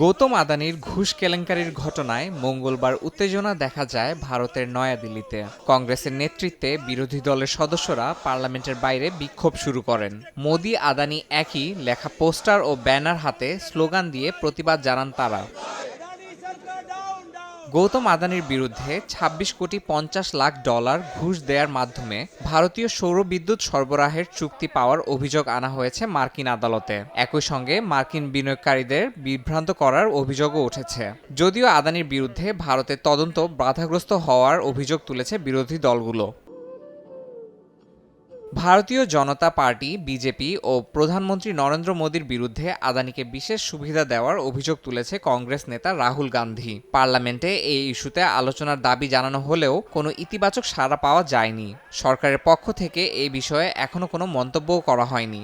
গৌতম আদানির ঘুষ কেলেঙ্কারির ঘটনায় মঙ্গলবার উত্তেজনা দেখা যায় ভারতের নয়াদিল্লিতে। কংগ্রেসের নেতৃত্বে বিরোধী দলের সদস্যরা পার্লামেন্টের বাইরে বিক্ষোভ শুরু করেন। মোদি আদানি একই লেখা পোস্টার ও ব্যানার হাতে স্লোগান দিয়ে প্রতিবাদ জানান তারা। গৌতম আদানির বিরুদ্ধে ২৬ কোটি ৫০ লাখ ডলার ঘুষ দেওয়ার মাধ্যমে ভারতীয় সৌর বিদ্যুৎ সরবরাহের চুক্তি পাওয়ার অভিযোগ আনা হয়েছে মার্কিন আদালতে। একই সঙ্গে মার্কিন বিনিয়োগকারীদের বিভ্রান্ত করার অভিযোগও উঠেছে। যদিও আদানির বিরুদ্ধে ভারতের তদন্ত বাধাগ্রস্ত হওয়ার অভিযোগ তুলেছে বিরোধী দলগুলো। ভারতীয় জনতা পার্টি বিজেপি ও প্রধানমন্ত্রী নরেন্দ্র মোদীর বিরুদ্ধে আদানিকে বিশেষ সুবিধা দেওয়ার অভিযোগ তুলেছে কংগ্রেস নেতা রাহুল গান্ধী। পার্লামেন্টে এই ইস্যুতে আলোচনার দাবি জানানো হলেও কোনো ইতিবাচক সাড়া পাওয়া যায়নি। সরকারের পক্ষ থেকে এই বিষয়ে এখনো কোনো মন্তব্যও করা হয়নি।